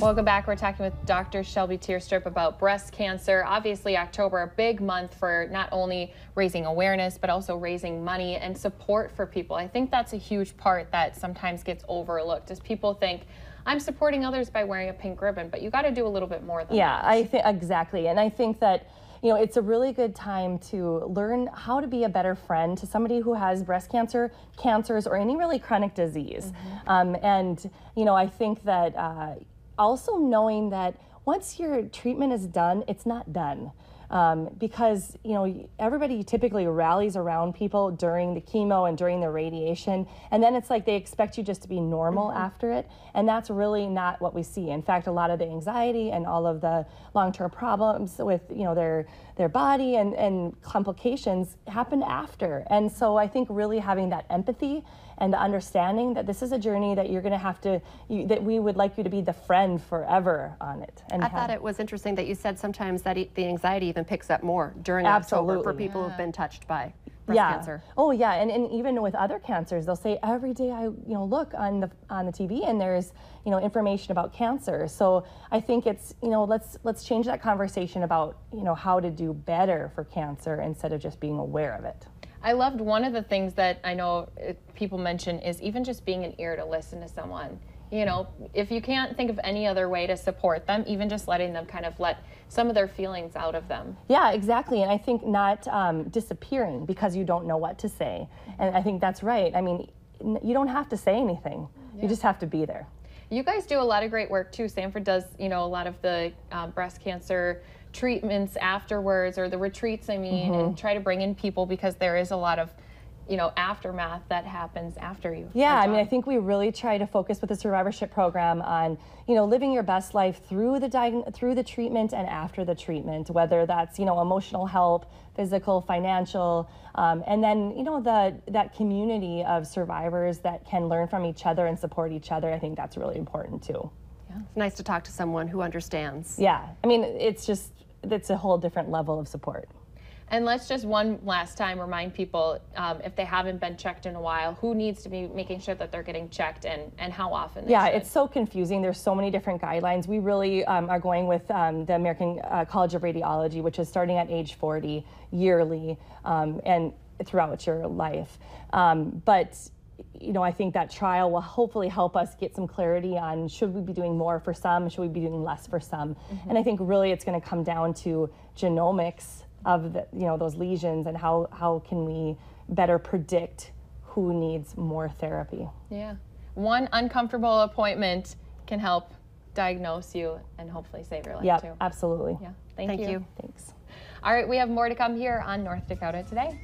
Welcome back. We're talking with Dr. Shelby Tierstrup about breast cancer. Obviously, October, a big month for not only raising awareness, but also raising money and support for people. I think that's a huge part that sometimes gets overlooked, is people think, I'm supporting others by wearing a pink ribbon, but you got to do a little bit more than that. Yeah, I think exactly. And I think that, you know, it's a really good time to learn how to be a better friend to somebody who has breast cancer, cancers, or any really chronic disease. And, you know, I think that also knowing that once your treatment is done, it's not done. Because, you know, everybody typically rallies around people during the chemo and during the radiation, and then it's like they expect you just to be normal after it, and that's really not what we see. In fact, a lot of the anxiety and all of the long-term problems with, you know, their body and complications happen after. And so I think really having that empathy and the understanding that this is a journey that you're going to have to, that we would like you to be the friend forever on it. And I thought it was interesting that you said sometimes that the anxiety even picks up more during October for people who've been touched by breast cancer. Oh yeah, and even with other cancers, they'll say every day I look on the TV and there's information about cancer. So I think it's let's change that conversation about how to do better for cancer instead of just being aware of it. I loved one of the things that I know people mention is even just being an ear to listen to someone. You know, if you can't think of any other way to support them, even just letting them kind of let some of their feelings out of them. Yeah, exactly. And I think not disappearing because you don't know what to say. And I think that's right. I mean, you don't have to say anything. You just have to be there. You guys do a lot of great work too. Sanford does, a lot of the breast cancer treatments afterwards, or the retreats, and try to bring in people because there is a lot of aftermath that happens after you. Yeah, I mean, I think we really try to focus with the survivorship program on, living your best life through the treatment and after the treatment, whether that's, emotional help, physical, financial, and then, that community of survivors that can learn from each other and support each other. I think that's really important too. Yeah, it's nice to talk to someone who understands. Yeah, I mean, it's a whole different level of support. And let's just one last time remind people, if they haven't been checked in a while, who needs to be making sure that they're getting checked and how often they should. It's so confusing. There's so many different guidelines. We really are going with the American College of Radiology, which is starting at age 40 yearly and throughout your life. But I think that trial will hopefully help us get some clarity on should we be doing more for some, should we be doing less for some. And I think really it's going to come down to genomics of those lesions and how can we better predict who needs more therapy. Yeah, one uncomfortable appointment can help diagnose you and hopefully save your life too. Absolutely. Yeah, thank you. Thanks. All right, we have more to come here on North Dakota Today.